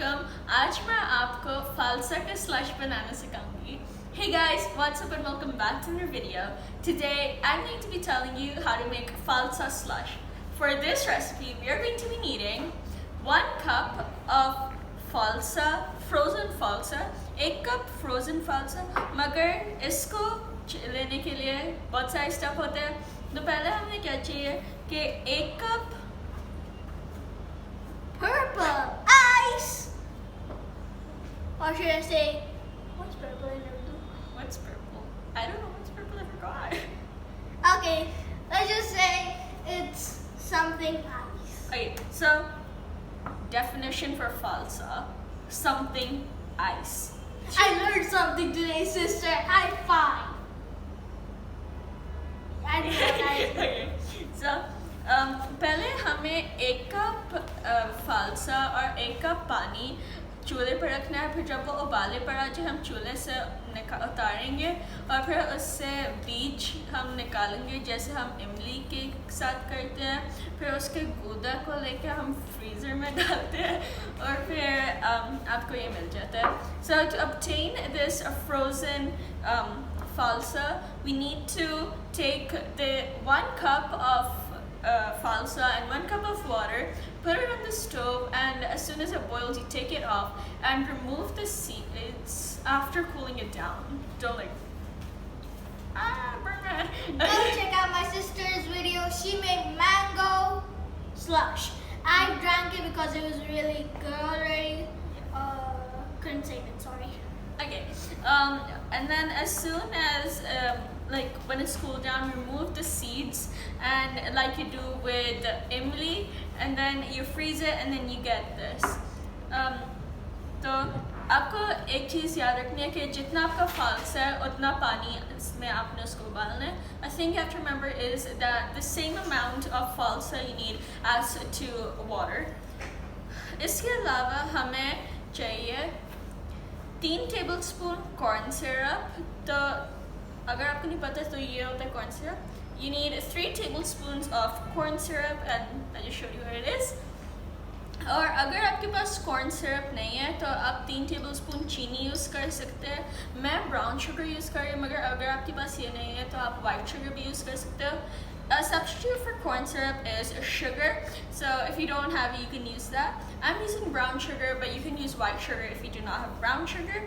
Assalamualaikum. आज मैं आपको falsa का slush banana सिखाऊंगी. Hey guys, what's up and welcome back to another video. Today I'm going to be telling you how to make falsa slush. For this recipe, we are going to be needing 1 cup of falsa, frozen falsa, 1 cup frozen falsa. मगर इसको लेने के लिए बहुत सारे step होते हैं. तो पहले हमें क्या चाहिए कि 1 cup purple ice, or should I say, what's purple in Urdu? What's purple? I don't know what's purple. I forgot. Okay, let's just say it's something ice. Okay, so definition for falsa: something ice. I learned something today, sister. High five. I didn't know that. Okay, so पहले हमें 1 cup फालसा और 1 cup पानी चूल्हे पर रखना है. फिर जब वो उबाले पर आ जाए हम चूल्हे से उतारेंगे और फिर उससे बीज हम निकालेंगे जैसे हम इमली के साथ करते हैं. फिर उसके गूदा को लेके हम फ्रीज़र में डालते हैं और फिर आपको ये मिल जाता है. So to obtain this frozen falsa, we need to take the 1 cup of falsa and 1 cup of water, put it on the stove, and as soon as it boils you take it off and remove the seeds after cooling it down. Don't burn my head. Go check out my sister's video. She made mango slush. I drank it because it was really good already. Couldn't save it, sorry. Okay, and then as soon as like when it's cooled down, remove the seeds and like you do with imli, and then you freeze it and then you get this. तो आपको एक चीज़ याद रखनी है कि जितना आपका falsa है उतना पानी इसमें आपने उसको उबालना है. I think you have to remember is that the same amount of falsa you need as to water. इसके अलावा हमें चाहिए 3 टेबलस्पून कॉर्न सिरप. तो अगर आपको नहीं पता तो ये होता है corn syrup. You need 3 tablespoons of corn syrup, and I just showed you what it is. और अगर आपके पास कॉर्न सिरप नहीं है तो आप 3 टेबलस्पून चीनी यूज़ कर सकते हैं. मैं ब्राउन शुगर यूज़ कर रही हूँ, मगर अगर आपके पास ये नहीं है तो आप वाइट शुगर भी यूज़ कर सकते हो. A substitute for corn syrup is sugar, so if you don't have it you can use that. I'm using brown sugar, but you can use white sugar if you do not have brown sugar.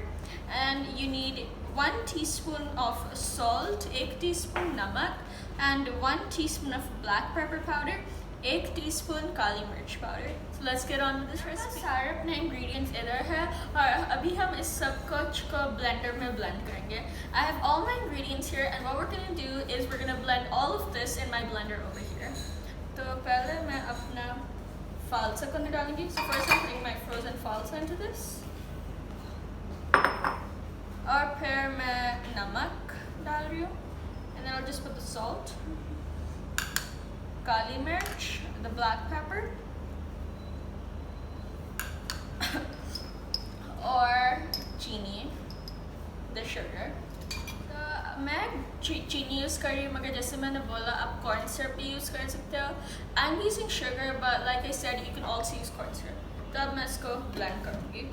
And you need 1 teaspoon of salt, 1 teaspoon namak, and 1 teaspoon of black pepper powder, 1 teaspoon kali mirch powder. So let's get on with this recipe. सारे अपने ingredients इधर है और अभी हम इस सब कुछ को blender में blend करेंगे. I have all my ingredients here, and what we're gonna do is we're gonna blend all of this in my blender over here. तो पहले मैं अपना falsa को डालूंगी. So first I'm putting my frozen falsa into this. और फिर मैं नमक डाल रही हूँ, and then I'll just put the salt, kali mirch, the black pepper, और चीनी, the sugar. तो मैं चीनी यूज़ कर रही हूँ, मगर जैसे मैंने बोला आप corn syrup भी यूज़ कर सकते हो. I'm using sugar, but like I said you can also use corn syrup. तो अब मैं इसको blend करूँगी.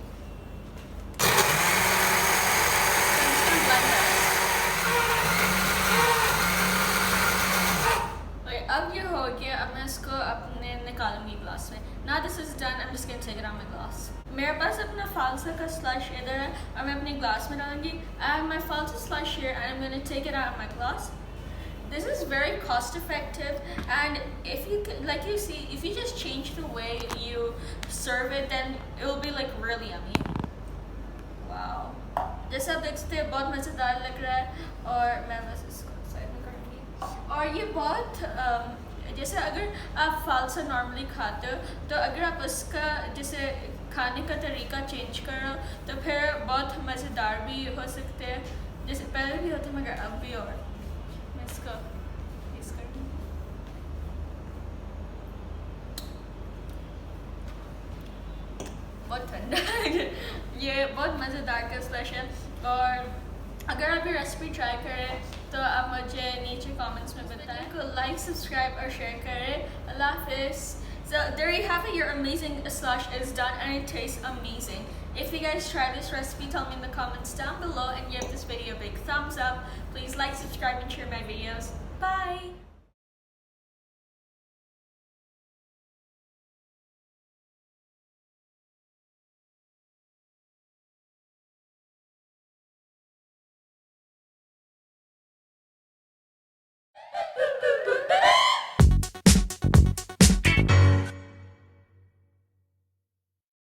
अब ये हो गया. अब मैं इसको अपने निकालूंगी ग्लास में. Now this is done, I'm just gonna take it out my glass. मेरे पास अपना falsa का slush इधर है और मैं अपने ग्लास में डालूंगी. I have my falsa slush here and I'm gonna take it out of my glass. This is very cost effective, and if you like you see, if you just change the way you serve it, then it will be like really yummy. Wow. जैसा आप देख सकते हैं बहुत मज़ेदार लग रहा है. और मैं बस इसको साइड में करूँगी. और ये बहुत जैसे अगर आप falsa नॉर्मली खाते हो तो अगर आप उसका जैसे खाने का तरीका चेंज करो तो फिर बहुत मज़ेदार भी हो सकते हैं. जैसे पहले भी होते मगर अब भी. और मैं इसको यूज़ करूँगी. बहुत ठंडा. ये बहुत मज़ेदार का slush है. और अगर आप ये रेसिपी ट्राई करें तो आप मुझे नीचे कमेंट्स में बताएं. को लाइक, सब्सक्राइब और शेयर करें. अल्लाह हाफिज़. So there you have it, your amazing slush is done and it tastes amazing. If you guys try this recipe, tell me in the comments down below and give this video a big thumbs up. Please like, subscribe, and share my videos. Bye!